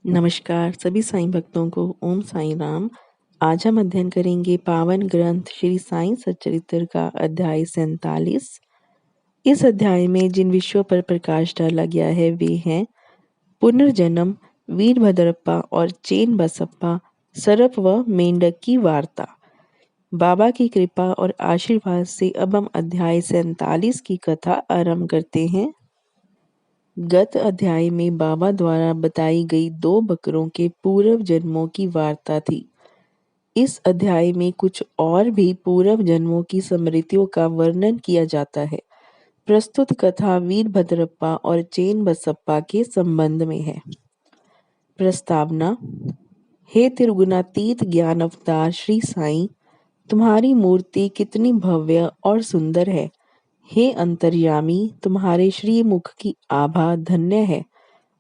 नमस्कार सभी साईं भक्तों को ओम साईं राम। आज हम अध्ययन करेंगे पावन ग्रंथ श्री साईं सच्चरित्र का अध्याय 47। इस अध्याय में जिन विषयों पर प्रकाश डाला गया है वे हैं पुनर्जन्म, वीरभद्रप्पा और चेन बसप्पा, सरप व मेंढक की वार्ता। बाबा की कृपा और आशीर्वाद से अब हम अध्याय 47 की कथा आरंभ करते हैं। गत अध्याय में बाबा द्वारा बताई गई 2 बकरों के पूर्व जन्मों की वार्ता थी। इस अध्याय में कुछ और भी पूर्व जन्मों की स्मृतियों का वर्णन किया जाता है। प्रस्तुत कथा वीरभद्रप्पा और चेन बसप्पा के संबंध में है। प्रस्तावना। हे त्रिगुणातीत ज्ञान अवतार श्री साईं, तुम्हारी मूर्ति कितनी भव्य और सुंदर है। हे अंतर्यामी, तुम्हारे श्री मुख की आभा धन्य है।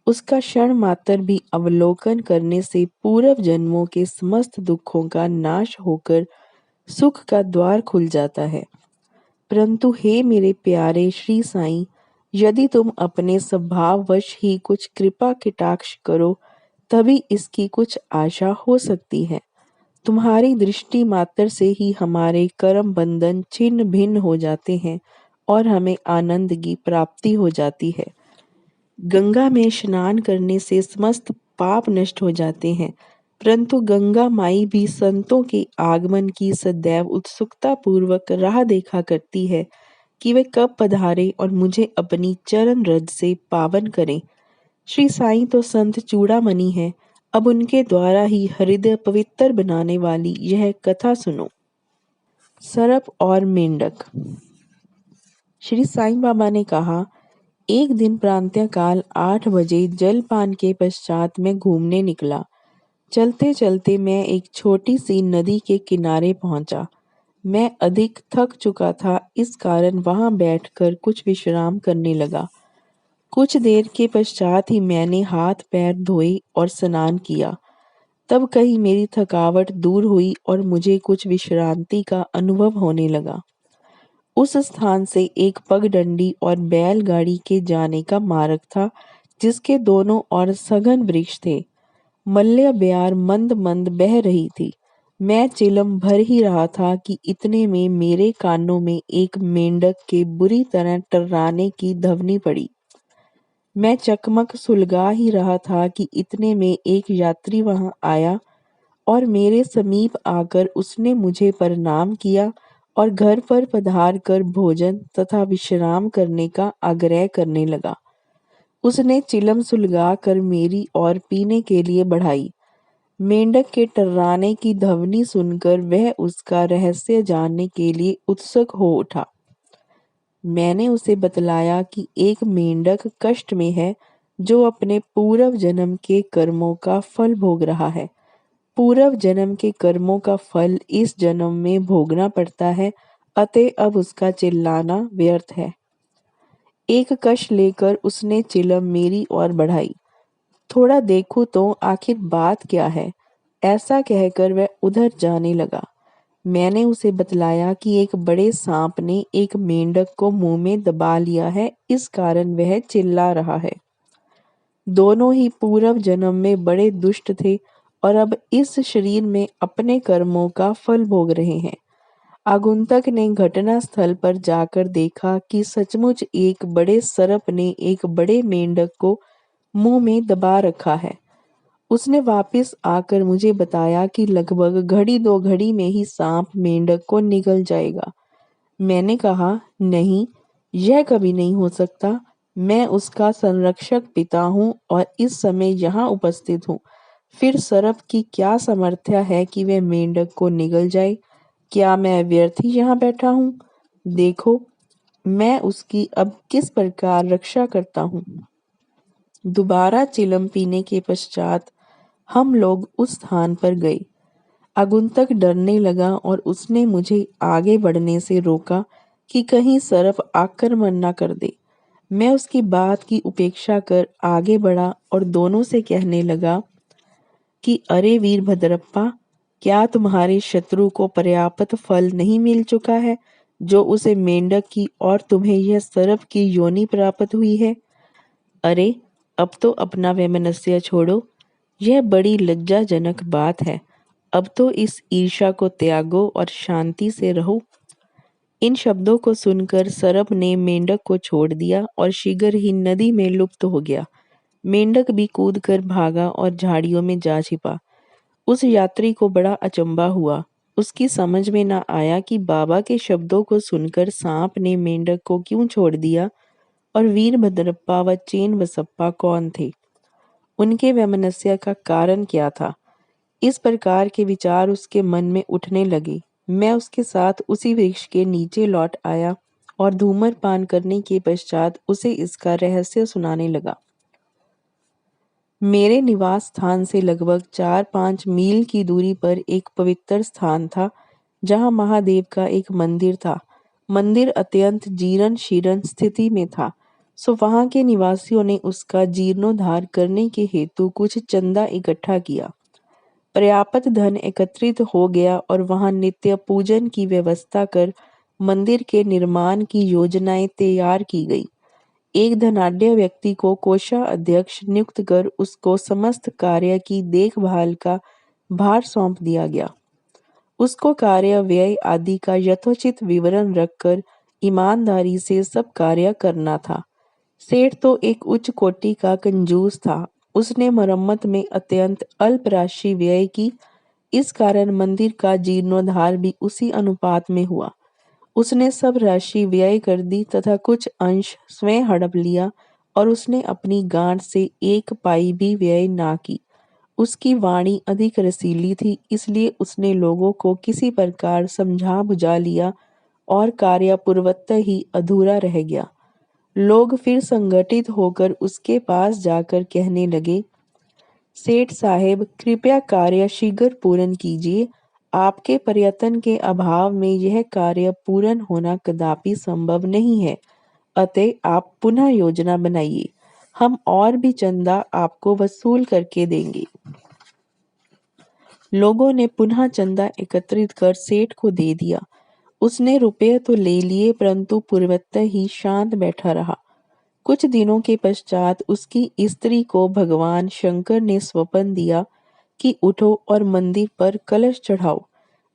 उसका क्षण मात्र भी अवलोकन करने से पूर्व जन्मों के समस्त दुखों का नाश होकर सुख का द्वार खुल जाता है। परंतु हे मेरे प्यारे श्री साईं, यदि तुम अपने स्वभाववश ही कुछ कृपा कटाक्ष करो तभी इसकी कुछ आशा हो सकती है। तुम्हारी दृष्टि मात्र से ही हमारे कर्म बंधन छिन्न भिन्न हो जाते हैं और हमें आनंद की प्राप्ति हो जाती है। गंगा में स्नान करने से समस्त पाप नष्ट हो जाते हैं, परंतु गंगा माई भी संतों के आगमन की सदैव उत्सुकता पूर्वक राह देखा करती है कि वे कब पधारे और मुझे अपनी चरण रज से पावन करें। श्री साईं तो संत चूड़ामणि है, अब उनके द्वारा ही हृदय पवित्र बनाने वाली यह कथा सुनो। सरप और मेंढक। श्री साईं बाबा ने कहा, एक दिन प्रातःकाल 8 बजे जलपान के पश्चात मैं घूमने निकला। चलते चलते मैं एक छोटी सी नदी के किनारे पहुंचा। मैं अधिक थक चुका था, इस कारण वहां बैठकर कुछ विश्राम करने लगा। कुछ देर के पश्चात ही मैंने हाथ पैर धोए और स्नान किया। तब कहीं मेरी थकावट दूर हुई और मुझे कुछ विश्रांति का अनुभव होने लगा। उस स्थान से एक पगडंडी और बैलगाड़ी के जाने का मार्ग था, जिसके दोनों ओर सघन वृक्ष थे। मल्य ब्यार मंद मंद बह रही थी। मैं चिलम भर ही रहा था कि इतने में मेरे कानों में एक मेंढक के बुरी तरह टर्राने की ध्वनि पड़ी। मैं चकमक सुलगा ही रहा था कि इतने में एक यात्री वहां आया और मेरे समीप आकर उसने मुझे प्रणाम किया और घर पर पधार कर भोजन तथा विश्राम करने का आग्रह करने लगा। उसने चिलम सुलगा कर मेरी ओर पीने के लिए बढ़ाई। मेंढक के टर्राने की ध्वनि सुनकर वह उसका रहस्य जानने के लिए उत्सुक हो उठा। मैंने उसे बतलाया कि एक मेंढक कष्ट में है, जो अपने पूर्व जन्म के कर्मों का फल भोग रहा है। पूर्व जन्म के कर्मों का फल इस जन्म में भोगना पड़ता है, अतः अब उसका चिल्लाना व्यर्थ है। एक कश लेकर उसने चिलम मेरी ओर बढ़ाई। थोड़ा देखूं तो आखिर बात क्या है, ऐसा कहकर वह उधर जाने लगा। मैंने उसे बतलाया कि एक बड़े सांप ने एक मेंढक को मुंह में दबा लिया है, इस कारण वह चिल्ला रहा है। दोनों ही पूर्व जन्म में बड़े दुष्ट थे और अब इस शरीर में अपने कर्मों का फल भोग रहे हैं। आगंतुक ने घटना स्थल पर जाकर देखा कि सचमुच एक बड़े सर्प ने एक बड़े मेंढक को मुंह में दबा रखा है। उसने वापस आकर मुझे बताया कि लगभग घड़ी 2 घड़ी में ही सांप मेंढक को निगल जाएगा। मैंने कहा, नहीं, यह कभी नहीं हो सकता। मैं उसका संरक्षक पिता हूँ और इस समय यहाँ उपस्थित हूँ। फिर सर्प की क्या सामर्थ्य है कि वह मेंढक को निगल जाए? क्या मैं व्यर्थ ही यहाँ बैठा हूँ? देखो, मैं उसकी अब किस प्रकार रक्षा करता हूँ। दोबारा चिलम पीने के पश्चात हम लोग उस स्थान पर गए। आगंतुक डरने लगा और उसने मुझे आगे बढ़ने से रोका कि कहीं सर्प आक्रमण न कर दे। मैं उसकी बात की उपेक्षा कर आगे बढ़ा और दोनों से कहने लगा कि अरे वीरभद्रप्पा, क्या तुम्हारे शत्रु को पर्याप्त फल नहीं मिल चुका है, जो उसे मेंढक की और तुम्हें यह सर्प की योनि प्राप्त हुई है? अरे, अब तो अपना वैमनस्य छोड़ो। यह बड़ी लज्जाजनक बात है। अब तो इस ईर्ष्या को त्यागो और शांति से रहो। इन शब्दों को सुनकर सर्प ने मेंढक को छोड़ दिया और शीघ्र ही नदी में लुप्त हो गया। मेंढक भी कूदकर भागा और झाड़ियों में जा छिपा। उस यात्री को बड़ा अचंभा हुआ। उसकी समझ में न आया कि बाबा के शब्दों को सुनकर सांप ने मेंढक को क्यों छोड़ दिया और वीरभद्रप्पा व चेन बसप्पा कौन थे। उनके वैमनस्य का कारण क्या था। इस प्रकार के विचार उसके मन में उठने लगे। मैं उसके साथ उसी वृक्ष के नीचे लौट आया और धूम्रपान करने के पश्चात उसे इसका रहस्य सुनाने लगा। मेरे निवास स्थान से लगभग 4-5 मील की दूरी पर एक पवित्र स्थान था, जहाँ महादेव का एक मंदिर था। मंदिर अत्यंत जीर्ण शीर्ण स्थिति में था, सो वहाँ के निवासियों ने उसका जीर्णोद्धार करने के हेतु कुछ चंदा इकट्ठा किया। पर्याप्त धन एकत्रित हो गया और वहाँ नित्य पूजन की व्यवस्था कर मंदिर के निर्माण की योजनाएं तैयार की गई। एक धनाढ्य व्यक्ति को कोषाध्यक्ष नियुक्त कर उसको समस्त कार्य की देखभाल का भार सौंप दिया गया। उसको कार्य व्यय आदि का यथोचित विवरण रखकर ईमानदारी से सब कार्य करना था। सेठ तो एक उच्च कोटि का कंजूस था। उसने मरम्मत में अत्यंत अल्प राशि व्यय की। इस कारण मंदिर का जीर्णोद्धार भी उसी अनुपात में हुआ। उसने सब राशि व्यय कर दी तथा कुछ अंश स्वयं हड़प लिया और उसने अपनी गांठ से एक पाई भी व्यय ना की। उसकी वाणी अधिक रसीली थी, इसलिए उसने लोगों को किसी प्रकार समझा बुझा लिया और कार्य पूर्वतः ही अधूरा रह गया। लोग फिर संगठित होकर उसके पास जाकर कहने लगे, सेठ साहेब कृपया कार्य शीघ्र पूर्ण कीजिए। आपके प्रयत्न के अभाव में यह कार्य पूर्ण होना कदापि संभव नहीं है। अतः आप पुनः योजना बनाइए। हम और भी चंदा आपको वसूल करके देंगे। लोगों ने पुनः चंदा एकत्रित कर सेठ को दे दिया। उसने रुपये तो ले लिए परंतु पूर्वतः ही शांत बैठा रहा। कुछ दिनों के पश्चात उसकी स्त्री को भगवान शंकर ने स्वप्न दिया कि उठो और मंदिर पर कलश चढ़ाओ।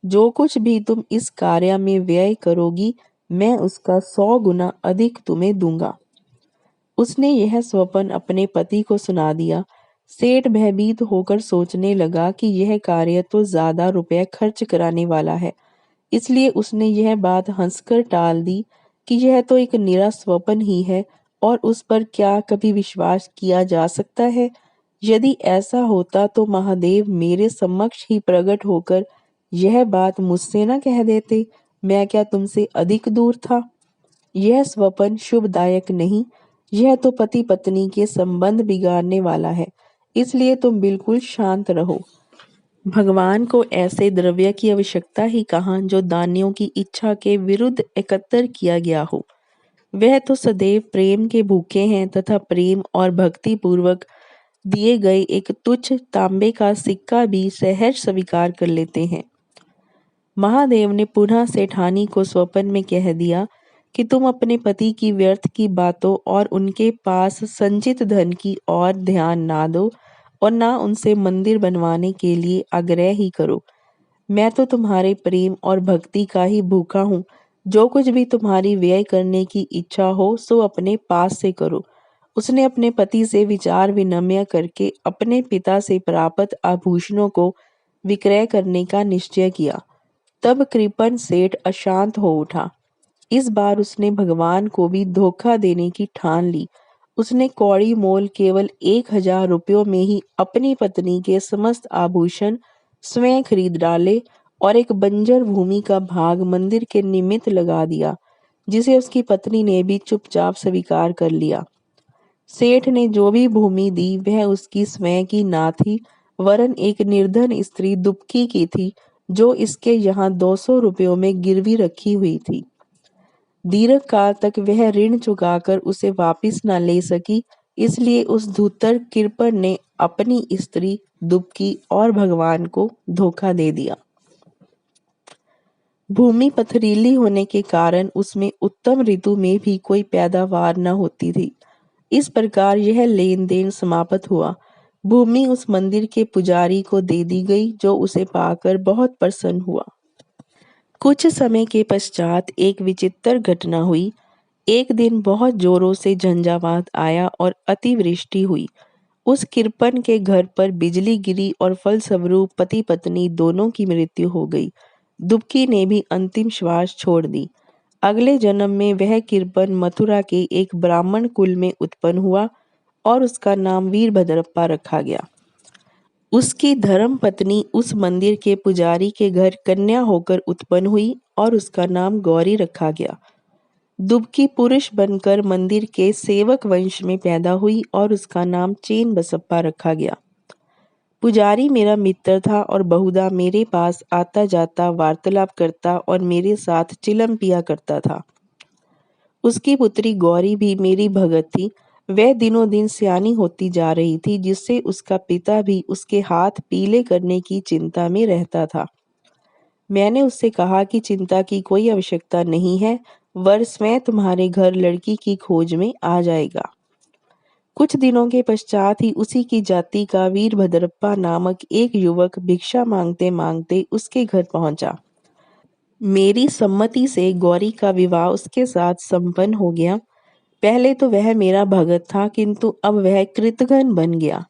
जो कुछ भी तुम इस कार्य में व्यय करोगी, मैं उसका 100 गुना अधिक तुम्हें दूंगा। उसने यह स्वप्न अपने पति को सुना दिया। सेठ भयभीत होकर सोचने लगा कि यह कार्य तो ज्यादा रुपए खर्च कराने वाला है, इसलिए उसने यह बात हंसकर टाल दी कि यह तो एक निरा स्वप्न ही है और उस पर क्या कभी विश्वास किया जा सकता है। यदि ऐसा होता तो महादेव मेरे समक्ष ही प्रकट होकर यह बात मुझसे न कह देते। मैं क्या तुमसे अधिक दूर था। यह स्वप्न शुभदायक नहीं, यह तो पति पत्नी के संबंध बिगाड़ने वाला है, इसलिए तुम बिल्कुल शांत रहो। भगवान को ऐसे द्रव्य की आवश्यकता ही कहाँ जो दानियों की इच्छा के विरुद्ध एकत्र किया गया हो। वह तो सदैव प्रेम के भूखे हैं तथा प्रेम और भक्ति पूर्वक दिए गए एक तुच्छ तांबे का सिक्का भी सहज स्वीकार कर लेते हैं। महादेव ने पुनः सेठानी को स्वप्न में कह दिया कि तुम अपने पति की व्यर्थ की बातों और उनके पास संचित धन की ओर ध्यान ना दो और ना उनसे मंदिर बनवाने के लिए आग्रह ही करो। मैं तो तुम्हारे प्रेम और भक्ति का ही भूखा हूँ। जो कुछ भी तुम्हारी व्यय करने की इच्छा हो सो अपने पास से करो। उसने अपने पति से विचार विनिमय करके अपने पिता से प्राप्त आभूषणों को विक्रय करने का निश्चय किया। तब कृपण सेठ अशांत हो उठा। इस बार उसने भगवान को भी धोखा देने की ठान ली। उसने कौड़ी मोल केवल 1000 रुपयों में ही अपनी पत्नी के समस्त आभूषण स्वयं खरीद डाले और एक बंजर भूमि का भाग मंदिर के निमित्त लगा दिया, जिसे उसकी पत्नी ने भी चुपचाप स्वीकार कर लिया। सेठ ने जो भी भूमि दी वह उसकी स्वयं की ना थी, वरन एक निर्धन स्त्री दुबकी की थी, जो इसके यहाँ 200 रुपयों में गिरवी रखी हुई थी। दीर्घ काल तक वह ऋण चुकाकर उसे वापस न ले सकी, इसलिए उस धूर्त कृपण ने अपनी स्त्री दुबकी और भगवान को धोखा दे दिया। भूमि पथरीली होने के कारण उसमें उत्तम ऋतु में भी कोई पैदावार न होती थी। इस प्रकार यह लेन देन समाप्त हुआ। भूमि उस मंदिर के पुजारी को दे दी गई, जो उसे पाकर बहुत प्रसन्न हुआ। कुछ समय के पश्चात एक विचित्र घटना हुई। एक दिन बहुत जोरों से झंझावात आया और अतिवृष्टि हुई। उस कृपण के घर पर बिजली गिरी और फलस्वरूप पति पत्नी दोनों की मृत्यु हो गई। दुबकी ने भी अंतिम श्वास छोड़ दी। अगले जन्म में वह कृपण मथुरा के एक ब्राह्मण कुल में उत्पन्न हुआ और उसका नाम वीरभद्रप्पा रखा गया। उसकी धर्म पत्नी उस मंदिर के पुजारी के घर कन्या होकर उत्पन्न हुई और उसका नाम गौरी रखा गया। दुबकी पुरुष बनकर मंदिर के सेवक वंश में पैदा हुई और उसका नाम चेन बसप्पा रखा गया। पुजारी मेरा मित्र था और बहुधा मेरे पास आता जाता, वार्तालाप करता और मेरे साथ चिलम पिया करता था। उसकी पुत्री गौरी भी मेरी भगत थी। वह दिनों दिन सयानी होती जा रही थी, जिससे उसका पिता भी उसके हाथ पीले करने की चिंता में रहता था। मैंने उससे कहा कि चिंता की कोई आवश्यकता नहीं है, वर स्वयं तुम्हारे घर लड़की की खोज में आ जाएगा। कुछ दिनों के पश्चात ही उसी की जाति का वीरभद्रप्पा नामक एक युवक भिक्षा मांगते मांगते उसके घर पहुंचा। मेरी सम्मति से गौरी का विवाह उसके साथ संपन्न हो गया। पहले तो वह मेरा भगत था, किंतु अब वह कृतघ्न बन गया।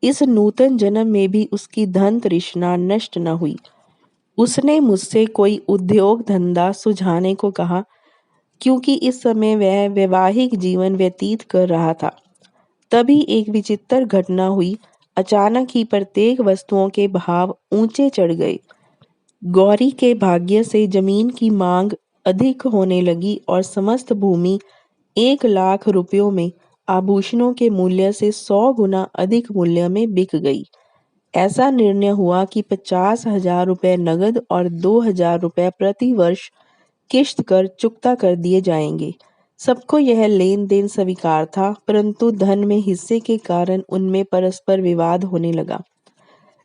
इस नूतन जन्म में भी उसकी धन तृष्णा नष्ट न हुई। उसने मुझसे कोई उद्योग धंधा सुझाने को कहा, क्योंकि इस समय वह वैवाहिक जीवन व्यतीत कर रहा था। तभी एक विचित्र घटना हुई। अचानक ही प्रत्येक वस्तुओं के भाव ऊंचे चढ़ गए। गौरी के भाग्य से जमीन की मांग अधिक होने लगी और समस्त भूमि 1 लाख रुपयों में, आभूषणों के मूल्य से 100 गुना अधिक मूल्य में बिक गई। ऐसा निर्णय हुआ कि 50,000 रुपये नगद और 2,000 रुपये प्रति वर्ष किश्त कर चुकता कर दिए जाएंगे। सबको यह लेन देन स्वीकार था, परंतु धन में हिस्से के कारण उनमें परस्पर विवाद होने लगा।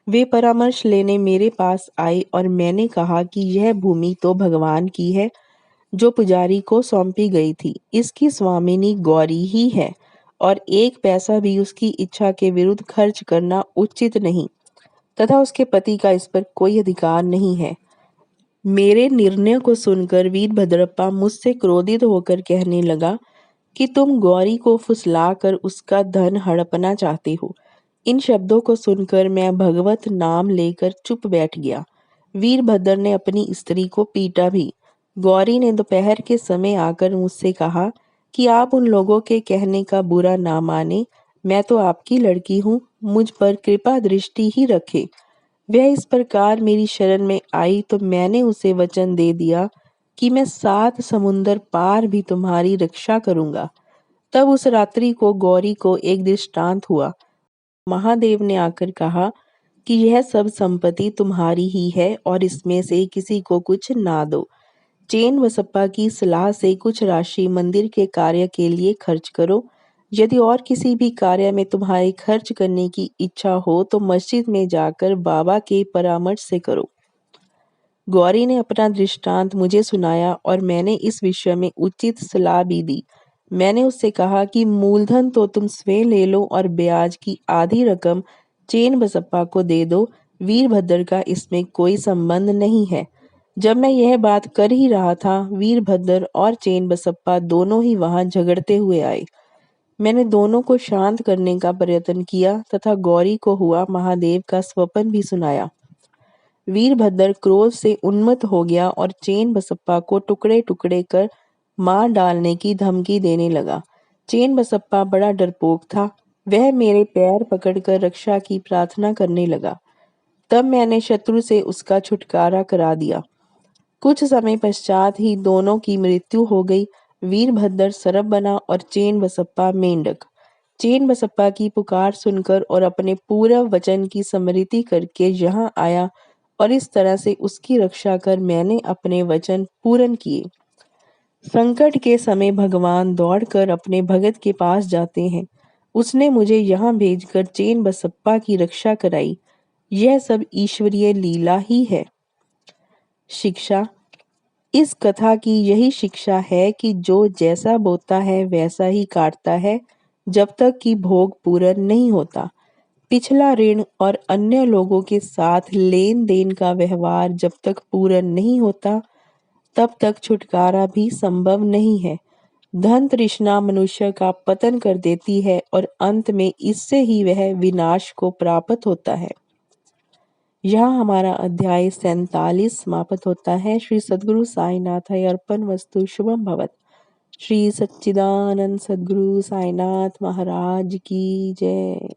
वे परामर्श लेने मेरे पास आए और मैंने कहा कि यह भूमि तो भगवान की है, जो पुजारी को सौंपी गई थी। इसकी स्वामिनी गौरी ही है और 1 पैसा भी उसकी इच्छा के विरुद्ध खर्च करना उचित नहीं, तथा उसके पति का इस पर कोई अधिकार नहीं है। मेरे निर्णय को सुनकर वीरभद्रप्पा मुझसे क्रोधित होकर कहने लगा कि तुम गौरी को फुसलाकर उसका धन हड़पना चाहते हो। इन शब्दों को सुनकर मैं भगवत नाम लेकर चुप बैठ गया। वीरभद्र ने अपनी स्त्री को पीटा भी। गौरी ने दोपहर के समय आकर मुझसे कहा कि आप उन लोगों के कहने का बुरा ना माने, मैं तो आपकी लड़की हूँ, मुझ पर कृपा दृष्टि ही रखे। वह इस प्रकार मेरी शरण में आई तो मैंने उसे वचन दे दिया कि मैं 7 समुंदर पार भी तुम्हारी रक्षा करूंगा। तब उस रात्रि को गौरी को एक दृष्टांत हुआ। महादेव ने आकर कहा कि यह सब संपत्ति तुम्हारी ही है और इसमें से किसी को कुछ ना दो। चेन बसप्पा की सलाह से कुछ राशि मंदिर के कार्य के लिए खर्च करो। यदि और किसी भी कार्य में तुम्हारे खर्च करने की इच्छा हो तो मस्जिद में जाकर बाबा के परामर्श से करो। गौरी ने अपना दृष्टांत मुझे सुनाया और मैंने इस विषय में उचित सलाह भी दी। मैंने उससे कहा कि मूलधन तो तुम स्वयं ले लो और ब्याज की आधी रकम चेन बसप्पा को दे दो। वीरभद्र का इसमें कोई संबंध नहीं है। जब मैं यह बात कर ही रहा था, वीरभद्र और चेन बसप्पा दोनों ही वहां झगड़ते हुए आए। मैंने दोनों को शांत करने का प्रयत्न किया तथा गौरी को हुआ महादेव का स्वप्न भी सुनाया। वीरभद्र क्रोध से उन्मत्त हो गया और चेन बसप्पा को टुकड़े टुकड़े कर मार डालने की धमकी देने लगा। चेन बसप्पा बड़ा डरपोक था। वह मेरे पैर पकड़कर रक्षा की प्रार्थना करने लगा। तब मैंने शत्रु से उसका छुटकारा करा दिया। कुछ समय पश्चात ही दोनों की मृत्यु हो गई। वीरभद्र सरप बना और चेन बसप्पा मेंढक। चेन बसप्पा की पुकार सुनकर और अपने पूर्व वचन की स्मृति करके यहाँ आया और इस तरह से उसकी रक्षा कर मैंने अपने वचन पूर्ण किए। संकट के समय भगवान दौड़कर अपने भगत के पास जाते हैं। उसने मुझे यहाँ भेजकर चेन बसप्पा की रक्षा कराई। यह सब ईश्वरीय लीला ही है। शिक्षा। इस कथा की यही शिक्षा है कि जो जैसा बोता है वैसा ही काटता है, जब तक कि भोग पूर्ण नहीं होता। पिछला ऋण और अन्य लोगों के साथ लेन देन का व्यवहार जब तक पूर्ण नहीं होता तब तक छुटकारा भी संभव नहीं है। धन तृष्णा मनुष्य का पतन कर देती है और अंत में इससे ही वह विनाश को प्राप्त होता है। यहाँ हमारा अध्याय 47 समाप्त होता है। श्री सद्गुरु साईनाथाय अर्पण वस्तु। शुभम भवत। श्री सच्चिदानंद सद्गुरु साईनाथ महाराज की जय।